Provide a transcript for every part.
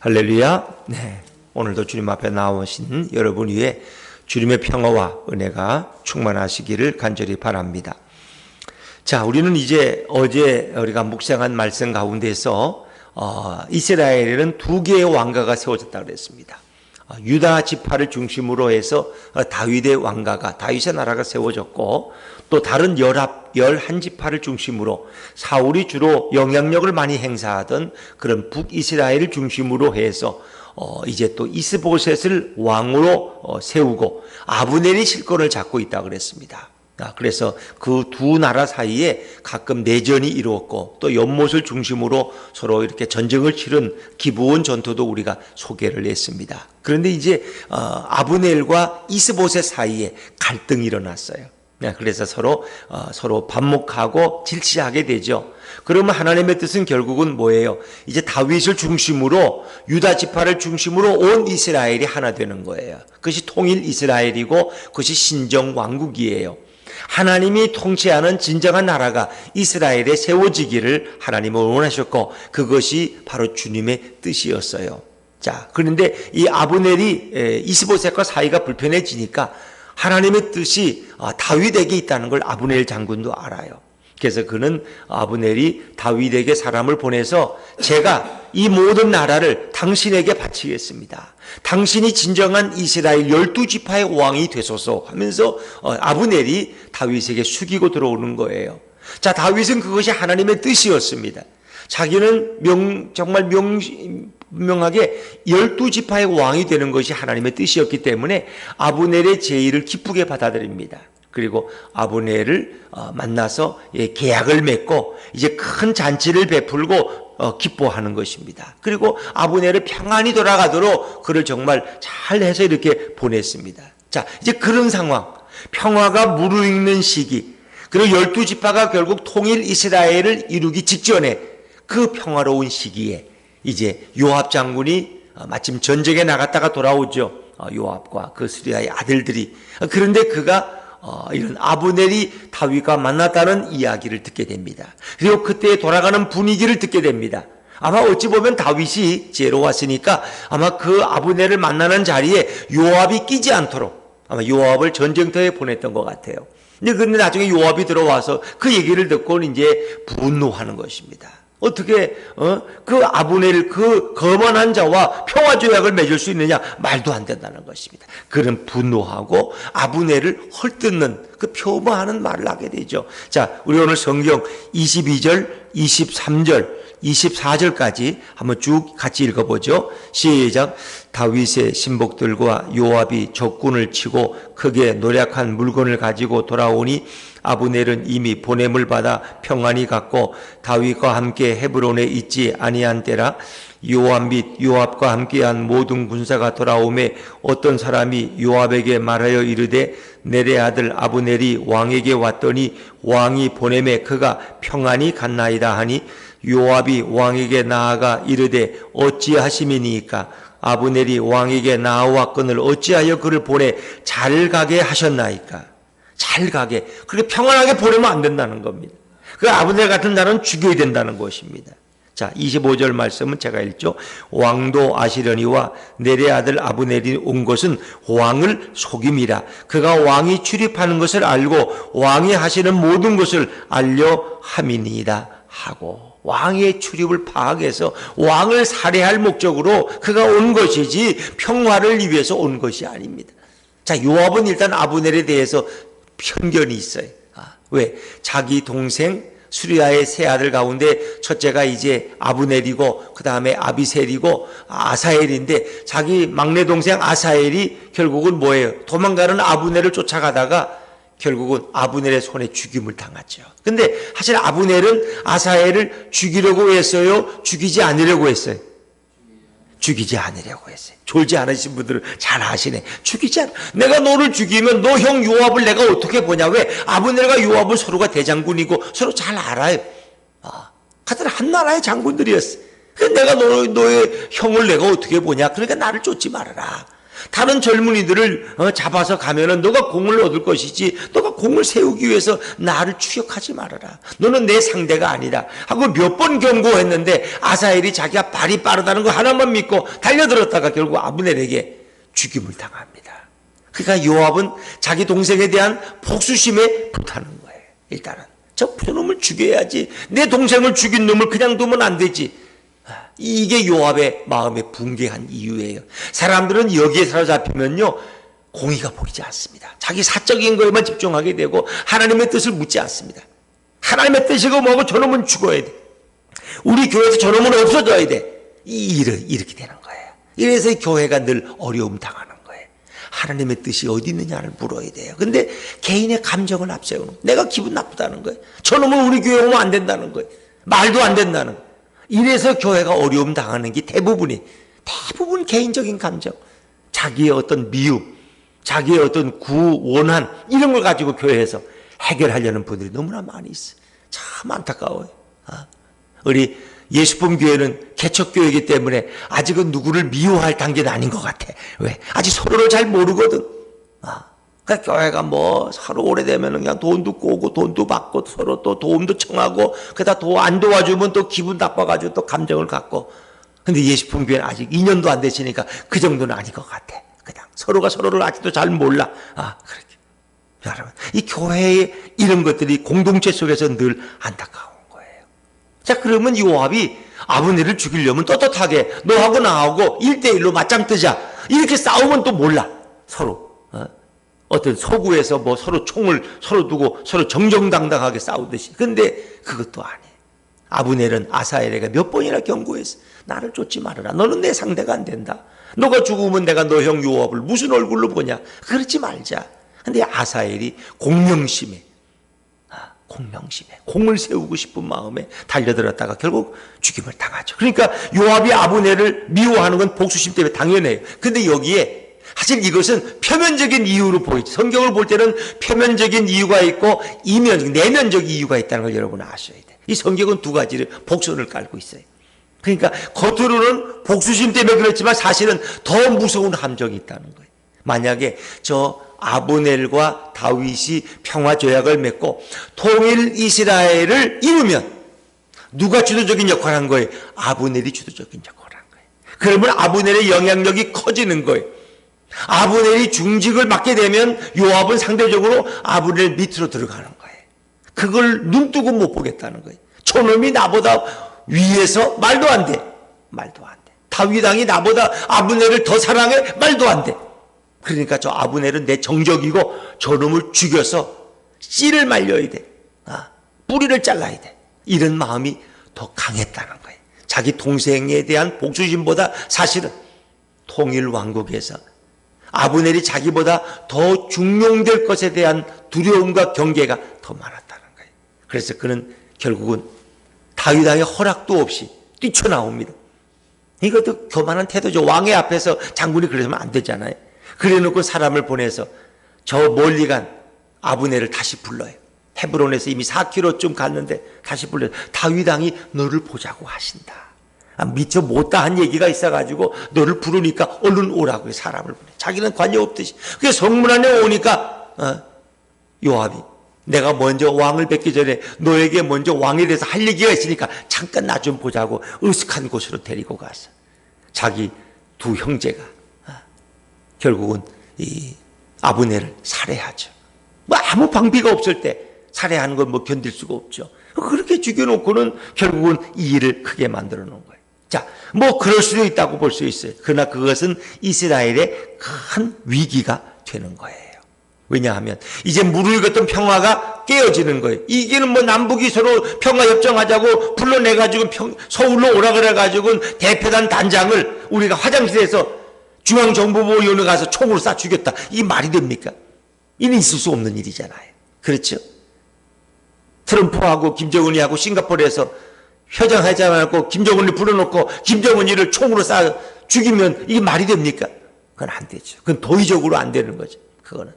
할렐루야. 네. 오늘도 주님 앞에 나오신 여러분 위에 주님의 평화와 은혜가 충만하시기를 간절히 바랍니다. 자, 우리는 이제 어제 우리가 묵상한 말씀 가운데서 이스라엘에는 두 개의 왕가가 세워졌다 그랬습니다. 유다 지파를 중심으로 해서 다윗의 왕가가, 다윗의 나라가 세워졌고, 또 다른 11지파를 중심으로 사울이 주로 영향력을 많이 행사하던 그런 북이스라엘을 중심으로 해서 이제 또 이스보셋을 왕으로 세우고 아브넬이 실권을 잡고 있다 그랬습니다. 그래서 그 두 나라 사이에 가끔 내전이 이루었고, 또 연못을 중심으로 서로 이렇게 전쟁을 치른 기브온 전투도 우리가 소개를 했습니다. 그런데 이제 아브넬과 이스보셋 사이에 갈등이 일어났어요. 그래서 서로 반목하고 질시하게 되죠. 그러면 하나님의 뜻은 결국은 뭐예요? 이제 다윗을 중심으로, 유다 지파를 중심으로 온 이스라엘이 하나 되는 거예요. 그것이 통일 이스라엘이고, 그것이 신정 왕국이에요. 하나님이 통치하는 진정한 나라가 이스라엘에 세워지기를 하나님은 원하셨고, 그것이 바로 주님의 뜻이었어요. 자, 그런데 이 아브넬이 이스보셋과 사이가 불편해지니까 하나님의 뜻이 다윗에게 있다는 걸 아브넬 장군도 알아요. 그래서 그는 아브넬이 다윗에게 사람을 보내서 제가 이 모든 나라를 당신에게 바치겠습니다. 당신이 진정한 이스라엘 12지파의 왕이 되소서 하면서 아브넬이 다윗에게 숙이고 들어오는 거예요. 자, 다윗은 그것이 하나님의 뜻이었습니다. 자기는 정말 명하게 12지파의 왕이 되는 것이 하나님의 뜻이었기 때문에 아브넬의 제의를 기쁘게 받아들입니다. 그리고 아브넬을 만나서 계약을 맺고 이제 큰 잔치를 베풀고 기뻐하는 것입니다. 그리고 아브넬을 평안히 돌아가도록 그를 정말 잘해서 이렇게 보냈습니다. 자, 이제 그런 상황, 평화가 무르익는 시기, 그리고 12지파가 결국 통일 이스라엘을 이루기 직전에 그 평화로운 시기에 이제 요압 장군이 마침 전쟁에 나갔다가 돌아오죠. 요압과 그 스리야의 아들들이. 그런데 그가 이런 아브넬이 다윗과 만났다는 이야기를 듣게 됩니다. 그리고 그때 돌아가는 분위기를 듣게 됩니다. 아마 어찌 보면 다윗이 지혜로웠으니까 아마 그 아브넬을 만나는 자리에 요압이 끼지 않도록 아마 요압을 전쟁터에 보냈던 것 같아요. 근데 나중에 요압이 들어와서 그 얘기를 듣고 이제 분노하는 것입니다. 어떻게 그 아브넬, 그 거만한 자와 평화 조약을 맺을 수 있느냐? 말도 안 된다는 것입니다. 그는 분노하고 아브넬을 헐뜯는 그 표방하는 말을 하게 되죠. 자, 우리 오늘 성경 22절, 23절, 24절까지 한번 쭉 같이 읽어보죠. 시작. 다윗의 신복들과 요압이 적군을 치고 크게 노력한 물건을 가지고 돌아오니 아브넬은 이미 보냄을 받아 평안히 갔고 다윗과 함께 헤브론에 있지 아니한 때라. 요압 및 요압과 함께한 모든 군사가 돌아오매 어떤 사람이 요압에게 말하여 이르되 넬의 아들 아브넬이 왕에게 왔더니 왕이 보냄에 그가 평안히 갔나이다 하니 요압이 왕에게 나아가 이르되 어찌하심이니까 아브넬이 왕에게 나아왔거늘 어찌하여 그를 보내 잘 가게 하셨나이까. 잘 가게, 그렇게 평안하게 보내면 안 된다는 겁니다. 그 아브넬 같은 자는 죽여야 된다는 것입니다. 자, 25절 말씀은 제가 읽죠. 왕도 아시려니와 넬의 아들 아브넬이 온 것은 왕을 속임이라. 그가 왕이 출입하는 것을 알고 왕이 하시는 모든 것을 알려 함이니이다 하고, 왕의 출입을 파악해서 왕을 살해할 목적으로 그가 온 것이지 평화를 위해서 온 것이 아닙니다. 자, 요압은 일단 아브넬에 대해서 편견이 있어요. 왜? 자기 동생 수리야의 세 아들 가운데 첫째가 이제 아브넬이고 그 다음에 아비셀이고 아사엘인데, 자기 막내 동생 아사엘이 결국은 뭐예요? 도망가는 아브넬을 쫓아가다가 결국은 아브넬의 손에 죽임을 당하죠. 근데 사실 아브넬은 아사엘을 죽이려고 했어요? 죽이지 않으려고 했어요? 죽이지 않으려고 했어요. 졸지 않으신 분들은 잘 아시네. 죽이지 않아. 내가 너를 죽이면 너 형 요압을 내가 어떻게 보냐. 왜? 아브넬과 요압은 서로가 대장군이고 서로 잘 알아요. 같은 한 나라의 장군들이었어요. 내가 너의 형을 내가 어떻게 보냐. 그러니까 나를 쫓지 말아라. 다른 젊은이들을 잡아서 가면은 너가 공을 얻을 것이지 너가 공을 세우기 위해서 나를 추격하지 말아라. 너는 내 상대가 아니다 하고 몇 번 경고했는데 아사엘이 자기가 발이 빠르다는 거 하나만 믿고 달려들었다가 결국 아브넬에게 죽임을 당합니다. 그러니까 요압은 자기 동생에 대한 복수심에 불타는 거예요. 일단은 저놈을 죽여야지. 내 동생을 죽인 놈을 그냥 두면 안 되지. 이게 요압의 마음에 붕괴한 이유예요. 사람들은 여기에 사로잡히면요 공의가 보이지 않습니다. 자기 사적인 거에만 집중하게 되고 하나님의 뜻을 묻지 않습니다. 하나님의 뜻이고 뭐고 저놈은 죽어야 돼. 우리 교회에서 저놈은 없어져야 돼. 이렇게 되는 거예요. 이래서 교회가 늘 어려움 당하는 거예요. 하나님의 뜻이 어디 있느냐를 물어야 돼요. 근데 개인의 감정을 앞세우는, 내가 기분 나쁘다는 거예요. 저놈은 우리 교회 오면 안 된다는 거예요. 말도 안 된다는 거예요. 이래서 교회가 어려움 당하는 게 대부분 개인적인 감정, 자기의 어떤 미움, 자기의 어떤 원한 이런 걸 가지고 교회에서 해결하려는 분들이 너무나 많이 있어요. 참 안타까워요. 우리 예수품 교회는 개척교회이기 때문에 아직은 누구를 미워할 단계는 아닌 것 같아. 왜? 아직 서로를 잘 모르거든. 그러니까 교회가 뭐 서로 오래되면 그냥 돈도 꼬고 돈도 받고 서로 또 도움도 청하고 그러다 안 도와주면 또 기분 나빠가지고 또 감정을 갖고. 근데 예수품 교회는 아직 2년도 안 되시니까 그 정도는 아닌 것 같아. 그냥 서로가 서로를 아직도 잘 몰라. 그렇게. 여러분, 이 교회의 이런 것들이 공동체 속에서 늘 안타까운 거예요. 자, 그러면 요압이 아브넬을 죽이려면 떳떳하게 너하고 나하고 1대1로 맞짱 뜨자. 이렇게 싸우면 또 몰라. 서로. 어떤 서구에서 뭐 서로 총을 서로 두고 서로 정정당당하게 싸우듯이. 근데 그것도 아니에요. 아브넬은 아사엘에게 몇 번이나 경고했어. 나를 쫓지 말아라. 너는 내 상대가 안 된다. 너가 죽으면 내가 너 형 요압을 무슨 얼굴로 보냐. 그러지 말자. 근데 아사엘이 공명심에 공을 세우고 싶은 마음에 달려들었다가 결국 죽임을 당하죠. 그러니까 요압이 아브넬을 미워하는 건 복수심 때문에 당연해요. 근데 여기에 사실 이것은 표면적인 이유로 보이죠. 성경을 볼 때는 표면적인 이유가 있고 내면적 이유가 있다는 걸 여러분 아셔야 돼요. 이 성경은 두 가지를 복선을 깔고 있어요. 그러니까 겉으로는 복수심 때문에 그렇지만 사실은 더 무서운 함정이 있다는 거예요. 만약에 저 아브넬과 다윗이 평화조약을 맺고 통일 이스라엘을 이루면 누가 주도적인 역할을 한 거예요? 아브넬이 주도적인 역할을 한 거예요. 그러면 아브넬의 영향력이 커지는 거예요. 아브넬이 중직을 맡게 되면 요압은 상대적으로 아브넬 밑으로 들어가는 거예요. 그걸 눈뜨고 못 보겠다는 거예요. 저놈이 나보다 위에서 말도 안 돼. 다윗 왕이 나보다 아브넬을 더 사랑해. 말도 안 돼. 그러니까 저 아브넬은 내 정적이고 저놈을 죽여서 씨를 말려야 돼. 뿌리를 잘라야 돼. 이런 마음이 더 강했다는 거예요. 자기 동생에 대한 복수심보다 사실은 통일 왕국에서 아브넬이 자기보다 더 중용될 것에 대한 두려움과 경계가 더 많았다는 거예요. 그래서 그는 결국은 다윗 왕의 허락도 없이 뛰쳐나옵니다. 이것도 교만한 태도죠. 왕의 앞에서 장군이 그러면 안 되잖아요. 그래놓고 사람을 보내서 저 멀리 간 아브넬을 다시 불러요. 헤브론에서 이미 4km쯤 갔는데 다시 불러요. 다윗 왕이 너를 보자고 하신다. 미처 못다 한 얘기가 있어가지고 너를 부르니까 얼른 오라고 사람을 보내. 자기는 관여 없듯이. 그게 성문 안에 오니까 요압이 내가 먼저 왕을 뵙기 전에 너에게 먼저 왕에 대해서 할 얘기가 있으니까 잠깐 나 좀 보자고 으슥한 곳으로 데리고 가서 자기 두 형제가 결국은 이 아브넬을 살해하죠. 뭐 아무 방비가 없을 때 살해하는 건 뭐 견딜 수가 없죠. 그렇게 죽여놓고는 결국은 이 일을 크게 만들어 놓은 거예요. 자, 뭐 그럴 수도 있다고 볼 수 있어요. 그러나 그것은 이스라엘의 큰 위기가 되는 거예요. 왜냐하면 이제 무르익었던 평화가 깨어지는 거예요. 이게는 뭐 남북이 서로 평화협정하자고 불러내가지고 서울로 오라 그래가지고 대표단 단장을 우리가 화장실에서 중앙정보부위원회 가서 총으로 쏴 죽였다. 이게 말이 됩니까? 이는 있을 수 없는 일이잖아요. 그렇죠? 트럼프하고 김정은이하고 싱가포르에서 협정하자고 김정은을 불러놓고 김정은이를 총으로 쏴 죽이면 이게 말이 됩니까? 그건 안 되죠. 그건 도의적으로 안 되는 거죠. 그거는.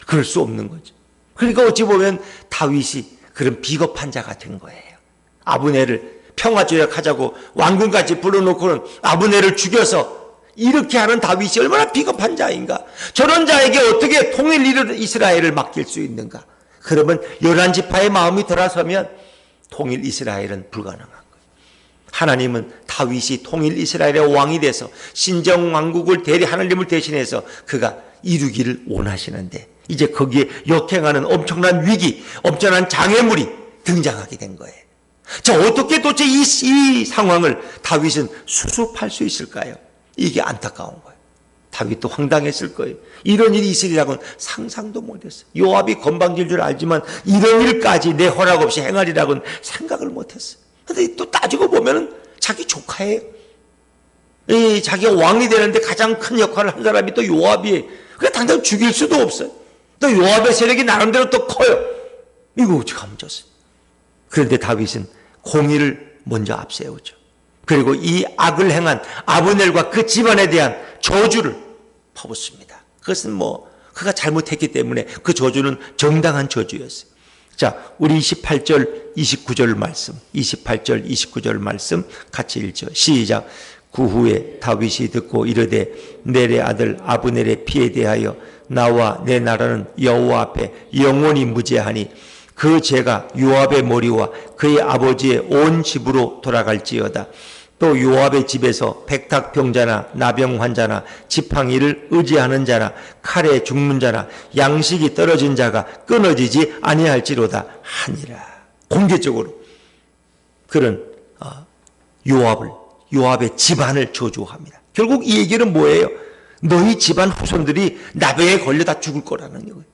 그럴 수 없는 거죠. 그러니까 어찌 보면 다윗이 그런 비겁한 자가 된 거예요. 아브넬을 평화조약하자고 왕궁까지 불러놓고는 아브넬을 죽여서 이렇게 하는 다윗이 얼마나 비겁한 자인가. 저런 자에게 어떻게 통일 이스라엘을 맡길 수 있는가. 그러면 11지파의 마음이 돌아서면 통일 이스라엘은 불가능한 거예요. 하나님은 다윗이 통일 이스라엘의 왕이 돼서 신정왕국을 하나님을 대신해서 그가 이루기를 원하시는데 이제 거기에 역행하는 엄청난 위기, 엄청난 장애물이 등장하게 된 거예요. 자, 어떻게 도대체 이 상황을 다윗은 수습할 수 있을까요? 이게 안타까운 거예요. 다윗도 황당했을 거예요. 이런 일이 있으리라고는 상상도 못했어요. 요압이 건방질 줄 알지만 이런 일까지 내 허락 없이 행하리라고는 생각을 못했어요. 근데 또 따지고 보면은 자기 조카예요. 자기가 왕이 되는데 가장 큰 역할을 한 사람이 또 요압이에요. 그러니까 당장 죽일 수도 없어요. 또 요압의 세력이 나름대로 또 커요. 이거 어떡하면 좋습니까? 그런데 다윗은 공의를 먼저 앞세우죠. 그리고 이 악을 행한 아브넬과 그 집안에 대한 저주를 퍼붓습니다. 그것은 그가 잘못했기 때문에 그 저주는 정당한 저주였어요. 자, 우리 28절, 29절 말씀, 28절, 29절 말씀 같이 읽죠. 시작. 그 후에 다윗이 듣고 이르되 넬의 아들 아브넬의 피에 대하여 나와 내 나라는 여호와 앞에 영원히 무죄하니 그 죄가 요압의 머리와 그의 아버지의 온 집으로 돌아갈지어다. 또 요압의 집에서 백탁병자나 나병 환자나 지팡이를 의지하는 자나 칼에 죽는 자나 양식이 떨어진 자가 끊어지지 아니할지로다 하니라. 공개적으로 그런 요압의 집안을 저주합니다. 결국 이 얘기는 뭐예요? 너희 집안 후손들이 나병에 걸려 다 죽을 거라는 거예요.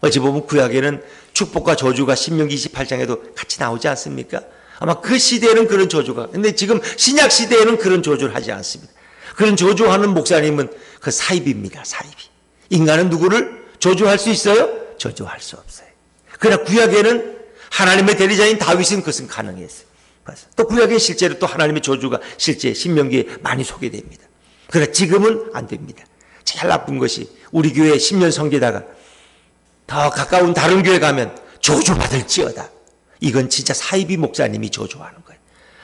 어찌 보면 구약에는 축복과 저주가 신명기 28장에도 같이 나오지 않습니까? 아마 그 시대에는 그런 저주가, 근데 지금 신약 시대에는 그런 저주를 하지 않습니다. 그런 저주하는 목사님은 그 사입입니다. 사입이. 인간은 누구를 저주할 수 있어요? 저주할 수 없어요. 그러나 구약에는 하나님의 대리자인 다윗은 그것은 가능했어요. 또 구약에 실제로 또 하나님의 저주가 실제 신명기에 많이 소개됩니다. 그러나 지금은 안 됩니다. 제일 나쁜 것이 우리 교회 10년 섬기다가 더 가까운 다른 교회 가면 저주받을지어다. 이건 진짜 사이비 목사님이 저주하는 거예요.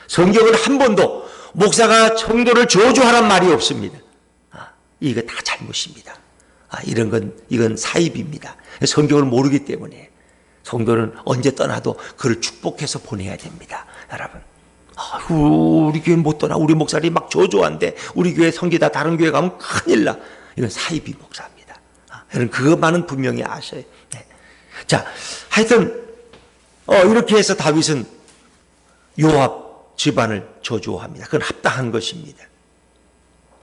성경은 한 번도 목사가 성도를 저주하란 말이 없습니다. 이거 다 잘못입니다. 이건 사이비입니다. 성경을 모르기 때문에 성도는 언제 떠나도 그를 축복해서 보내야 됩니다. 여러분, 우리 교회 못 떠나. 우리 목사님이 막 저주한대. 우리 교회 섬기다 다른 교회 가면 큰일 나. 이건 사이비 목사입니다. 여러분, 그것만은 분명히 아셔야 돼요. 네. 자, 하여튼 이렇게 해서 다윗은 요압 집안을 저주합니다. 그건 합당한 것입니다.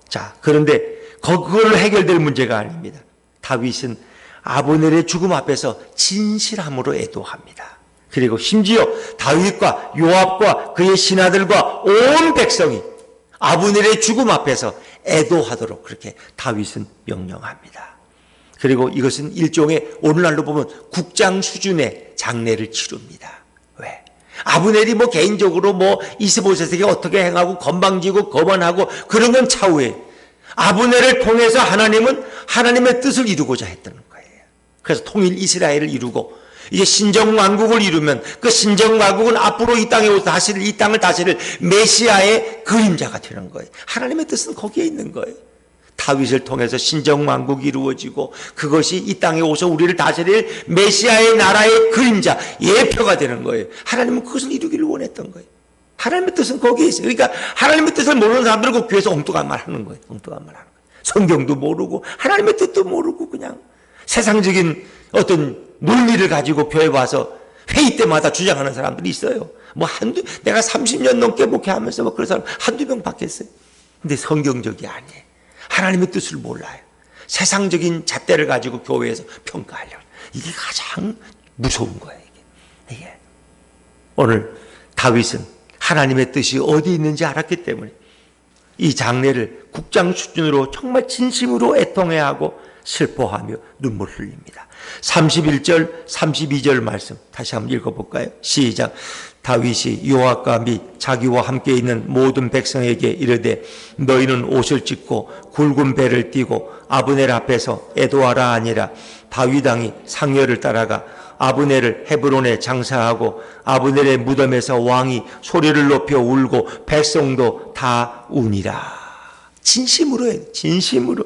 자, 그런데 그걸 해결될 문제가 아닙니다. 다윗은 아브넬의 죽음 앞에서 진실함으로 애도합니다. 그리고 심지어 다윗과 요압과 그의 신하들과 온 백성이 아브넬의 죽음 앞에서 애도하도록 그렇게 다윗은 명령합니다. 그리고 이것은 일종의 오늘날로 보면 국장 수준의 장례를 치릅니다. 왜? 아브넬이 개인적으로 이스보셋에게 어떻게 행하고 건방지고 거만하고 그런 건 차후에 아브넬을 통해서 하나님은 하나님의 뜻을 이루고자 했다는 거예요. 그래서 통일 이스라엘을 이루고 이제 신정왕국을 이루면 그 신정왕국은 앞으로 이 땅을 다스릴 메시아의 그림자가 되는 거예요. 하나님의 뜻은 거기에 있는 거예요. 다윗을 통해서 신정왕국이 이루어지고 그것이 이 땅에 오서 우리를 다스릴 메시아의 나라의 그림자, 예표가 되는 거예요. 하나님은 그것을 이루기를 원했던 거예요. 하나님의 뜻은 거기에 있어요. 그러니까 하나님의 뜻을 모르는 사람들은 그 교회에서 엉뚱한 말 하는 거예요. 엉뚱한 말 하는 거예요. 성경도 모르고 하나님의 뜻도 모르고 그냥 세상적인 어떤 논리를 가지고 교회 와서 회의 때마다 주장하는 사람들이 있어요. 내가 30년 넘게 목회하면서 그런 사람 한두 명 봤겠어요. 근데 성경적이 아니에요. 하나님의 뜻을 몰라요. 세상적인 잣대를 가지고 교회에서 평가하려고. 이게 가장 무서운 거예요. 이게. 오늘 다윗은 하나님의 뜻이 어디 있는지 알았기 때문에 이 장례를 국장 수준으로 정말 진심으로 애통해야 하고 슬퍼하며 눈물 흘립니다. 31절, 32절 말씀 다시 한번 읽어볼까요? 시작. 다윗이 요압과 및 자기와 함께 있는 모든 백성에게 이르되 너희는 옷을 찢고 굵은 배를 띠고 아브넬 앞에서 애도하라 아니라 다윗 왕이 상여를 따라가 아브넬을 헤브론에 장사하고 아브넬의 무덤에서 왕이 소리를 높여 울고 백성도 다 우니라. 진심으로 해야 돼. 진심으로.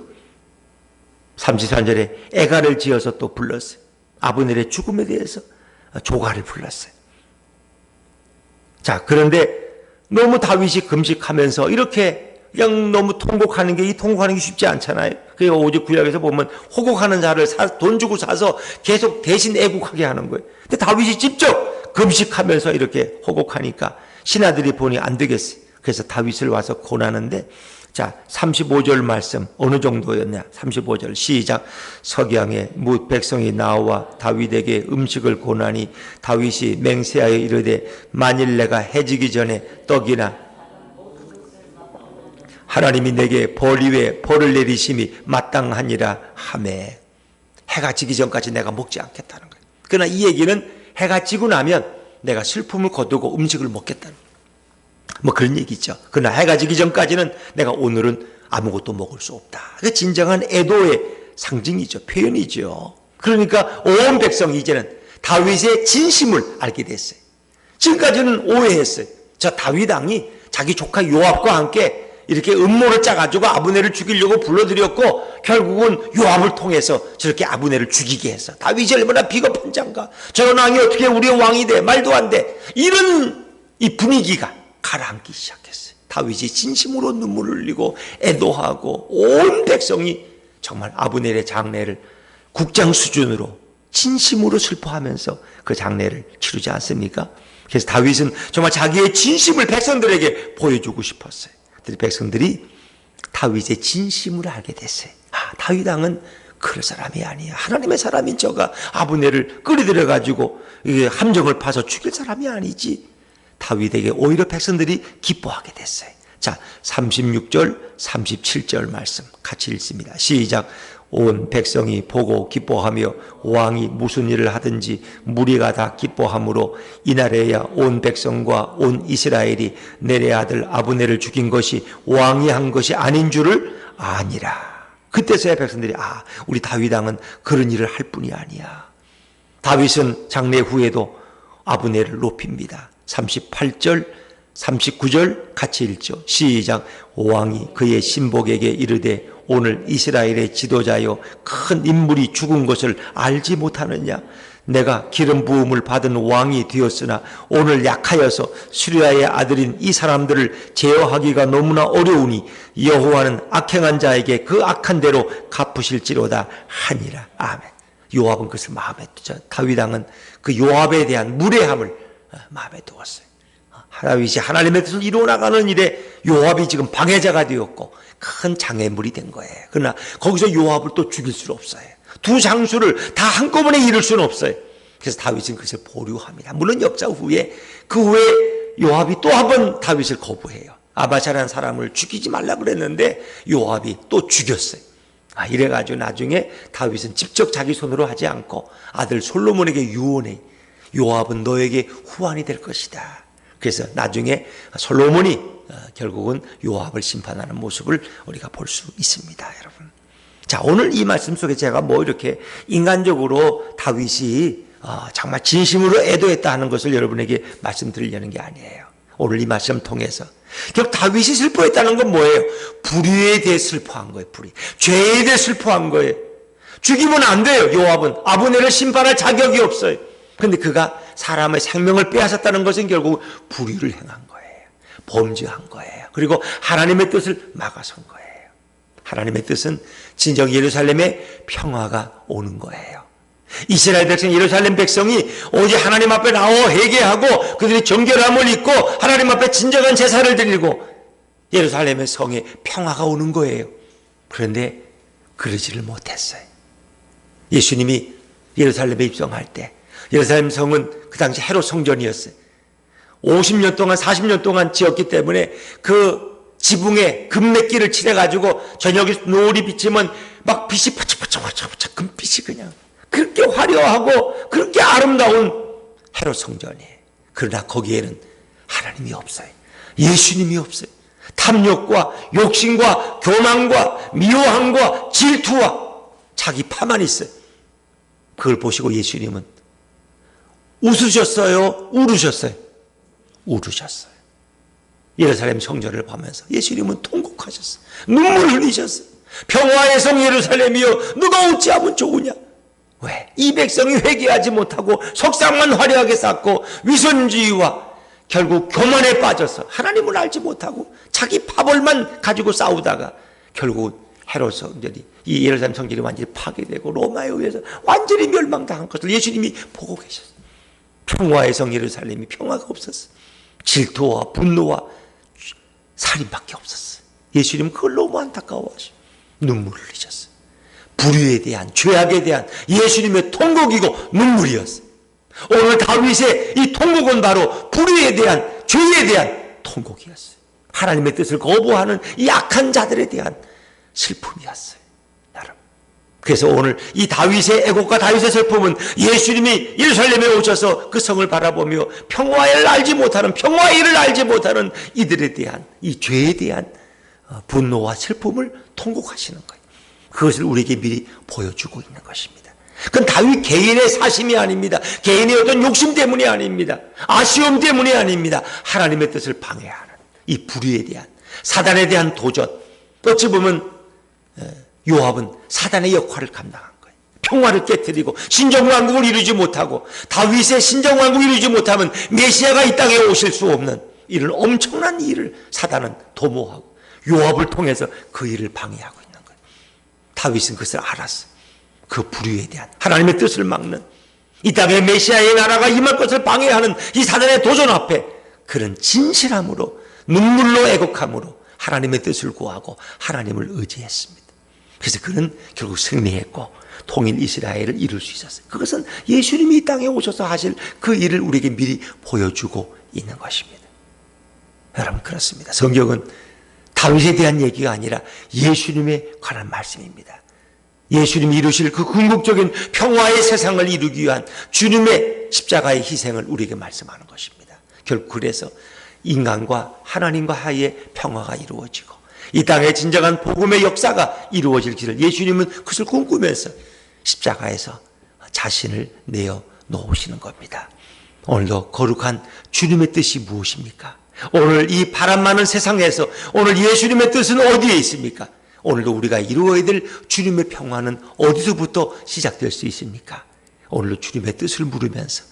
33절에 애가를 지어서 또 불렀어요. 아브넬의 죽음에 대해서 조가를 불렀어요. 자, 그런데 너무 다윗이 금식하면서 이렇게 그냥 너무 통곡하는 게, 이 통곡하는 게 쉽지 않잖아요. 그게 오직 구약에서 보면 호곡하는 자를 돈 주고 사서 계속 대신 애국하게 하는 거예요. 근데 다윗이 직접 금식하면서 이렇게 호곡하니까 신하들이 보니 안 되겠어요. 그래서 다윗을 와서 고나는데, 자, 35절 말씀 어느 정도였냐? 35절 시작. 석양에 뭇 백성이 나와 다윗에게 음식을 고나니 다윗이 맹세하여 이르되 만일 내가 해지기 전에 떡이나 하나님이 내게 벌 위에 벌을 내리심이 마땅하니라 하매. 해가 지기 전까지 내가 먹지 않겠다는 거예요. 그러나 이 얘기는 해가 지고 나면 내가 슬픔을 거두고 음식을 먹겠다는 거예요. 뭐 그런 얘기죠. 그러나 해가 지기 전까지는 내가 오늘은 아무것도 먹을 수 없다. 그 진정한 애도의 상징이죠. 표현이죠. 그러니까 온 백성이 이제는 다윗의 진심을 알게 됐어요. 지금까지는 오해했어요. 저 다윗 왕이 자기 조카 요압과 함께 이렇게 음모를 짜가지고 아브넬을 죽이려고 불러들였고, 결국은 요압을 통해서 저렇게 아브넬을 죽이게 했어. 다윗이 얼마나 비겁한 자인가. 저런 왕이 어떻게 우리의 왕이 돼. 말도 안 돼. 이런 이 분위기가 가라앉기 시작했어요. 다윗이 진심으로 눈물을 흘리고 애도하고 온 백성이 정말 아브넬의 장례를 국장 수준으로 진심으로 슬퍼하면서 그 장례를 치르지 않습니까? 그래서 다윗은 정말 자기의 진심을 백성들에게 보여주고 싶었어요. 백성들이 다윗의 진심을 알게 됐어요. 아, 다윗 왕은 그럴 사람이 아니야. 하나님의 사람인 저가 아브넬을 끌어들여가지고 함정을 파서 죽일 사람이 아니지. 다윗에게 오히려 백성들이 기뻐하게 됐어요. 자, 36절, 37절 말씀 같이 읽습니다. 시작. 온 백성이 보고 기뻐하며 왕이 무슨 일을 하든지 무리가 다 기뻐하므로 이날에야 온 백성과 온 이스라엘이 넬의 아들 아브넬을 죽인 것이 왕이 한 것이 아닌 줄을 아니라. 그때서야 백성들이 우리 다윗 왕은 그런 일을 할 뿐이 아니야. 다윗은 장례 후에도 아브넬을 높입니다. 38절, 39절 같이 읽죠. 시작. 왕이 그의 신복에게 이르되 오늘 이스라엘의 지도자여 큰 인물이 죽은 것을 알지 못하느냐. 내가 기름 부음을 받은 왕이 되었으나 오늘 약하여서 수리아의 아들인 이 사람들을 제어하기가 너무나 어려우니 여호와는 악행한 자에게 그 악한 대로 갚으실지로다 하니라. 아멘. 요압은 그것을 마음에 두죠. 다윗 왕은 그 요압에 대한 무례함을 마음에 두었어요. 다윗이 하나님의 뜻을 이루어나가는 일에 요압이 지금 방해자가 되었고 큰 장애물이 된 거예요. 그러나 거기서 요압을 또 죽일 수는 없어요. 두 장수를 다 한꺼번에 이룰 수는 없어요. 그래서 다윗은 그것을 보류합니다. 물론 역사 후에 그 후에 요압이 또 한 번 다윗을 거부해요. 아바샤라는 사람을 죽이지 말라 그랬는데 요압이 또 죽였어요. 이래가지고 나중에 다윗은 직접 자기 손으로 하지 않고 아들 솔로몬에게 유언해. 요압은 너에게 후환이 될 것이다. 그래서 나중에 솔로몬이 결국은 요압을 심판하는 모습을 우리가 볼 수 있습니다, 여러분. 자, 오늘 이 말씀 속에 제가 뭐 이렇게 인간적으로 다윗이 정말 진심으로 애도했다 하는 것을 여러분에게 말씀드리려는 게 아니에요. 오늘 이 말씀 통해서 결국 다윗이 슬퍼했다는 건 뭐예요? 불의에 대해 슬퍼한 거예요. 불의. 죄에 대해 슬퍼한 거예요. 죽이면 안 돼요. 요압은 아브넬을 심판할 자격이 없어요. 그런데 그가 사람의 생명을 빼앗았다는 것은 결국 불의를 행한 거예요. 범죄한 거예요. 그리고 하나님의 뜻을 막아선 거예요. 하나님의 뜻은 진정 예루살렘에 평화가 오는 거예요. 이스라엘 백성, 예루살렘 백성이 오직 하나님 앞에 나와 회개하고 그들이 정결함을 입고 하나님 앞에 진정한 제사를 드리고 예루살렘의 성에 평화가 오는 거예요. 그런데 그러지를 못했어요. 예수님이 예루살렘에 입성할 때 예루살렘 성은 그 당시 헤롯 성전이었어요. 50년 동안 40년 동안 지었기 때문에 그 지붕에 금맥기를 칠해가지고 저녁에 노을이 비치면 막 빛이 파짝파짝 금빛이 그냥 그렇게 화려하고 그렇게 아름다운 헤롯 성전이에요. 그러나 거기에는 하나님이 없어요. 예수님이 없어요. 탐욕과 욕심과 교만과 미워함과 질투와 자기 파만 있어요. 그걸 보시고 예수님은 웃으셨어요? 울으셨어요? 울으셨어요. 예루살렘 성전을 보면서 예수님은 통곡하셨어요. 눈물을 흘리셨어요. 평화의 성 예루살렘이여 누가 어찌하면 좋으냐. 왜? 이 백성이 회개하지 못하고 속상만 화려하게 쌓고 위선주의와 결국 교만에 빠져서 하나님을 알지 못하고 자기 파벌만 가지고 싸우다가 결국 헤롯 성전이, 이 예루살렘 성전이 완전히 파괴되고 로마에 의해서 완전히 멸망당한 것을 예수님이 보고 계셨어요. 평화의 성 예루살렘이 평화가 없었어요. 질투와 분노와 살인밖에 없었어요. 예수님은 그걸 너무 안타까워하시고 눈물을 흘리셨어요. 불의에 대한, 죄악에 대한 예수님의 통곡이고 눈물이었어요. 오늘 다윗의 이 통곡은 바로 불의에 대한, 죄에 대한 통곡이었어요. 하나님의 뜻을 거부하는 이 악한 자들에 대한 슬픔이었어요. 여러분, 그래서 오늘 이 다윗의 애곡과 다윗의 슬픔은 예수님이 예루살렘에 오셔서 그 성을 바라보며 평화를 알지 못하는, 평화의 일을 알지 못하는 이들에 대한, 이 죄에 대한 분노와 슬픔을 통곡하시는 거예요. 그것을 우리에게 미리 보여주고 있는 것입니다. 그건 다윗 개인의 사심이 아닙니다. 개인의 어떤 욕심 때문이 아닙니다. 아쉬움 때문이 아닙니다. 하나님의 뜻을 방해하는 이 불의에 대한, 사단에 대한 도전. 어찌 보면 요압은 사단의 역할을 감당한 거예요. 평화를 깨뜨리고 신정왕국을 이루지 못하고, 다윗의 신정왕국을 이루지 못하면 메시아가 이 땅에 오실 수 없는 이런 엄청난 일을 사단은 도모하고 요압을 통해서 그 일을 방해하고 있는 거예요. 다윗은 그것을 알았어. 그 불의에 대한, 하나님의 뜻을 막는, 이 땅에 메시아의 나라가 임할 것을 방해하는 이 사단의 도전 앞에 그런 진실함으로, 눈물로 애곡함으로 하나님의 뜻을 구하고 하나님을 의지했습니다. 그래서 그는 결국 승리했고 통일 이스라엘을 이룰 수 있었어요. 그것은 예수님이 이 땅에 오셔서 하실 그 일을 우리에게 미리 보여주고 있는 것입니다. 여러분, 그렇습니다. 성경은 다윗에 대한 얘기가 아니라 예수님에 관한 말씀입니다. 예수님이 이루실 그 궁극적인 평화의 세상을 이루기 위한 주님의 십자가의 희생을 우리에게 말씀하는 것입니다. 결국 그래서 인간과 하나님과 사이의 평화가 이루어지고 이 땅에 진정한 복음의 역사가 이루어질 길을 예수님은 그것을 꿈꾸면서 십자가에서 자신을 내어 놓으시는 겁니다. 오늘도 거룩한 주님의 뜻이 무엇입니까? 오늘 이 바람 많은 세상에서 오늘 예수님의 뜻은 어디에 있습니까? 오늘도 우리가 이루어야 될 주님의 평화는 어디서부터 시작될 수 있습니까? 오늘도 주님의 뜻을 물으면서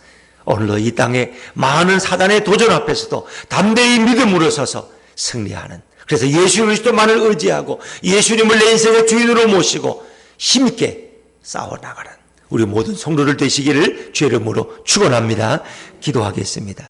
오늘도 이 땅에 많은 사단의 도전 앞에서도 담대히 믿음으로 서서 승리하는, 그래서 예수 그리스도만을 의지하고 예수님을 내 인생의 주인으로 모시고 힘있게 싸워나가는 우리 모든 성도들 되시기를 주의 이름으로 축원합니다. 기도하겠습니다.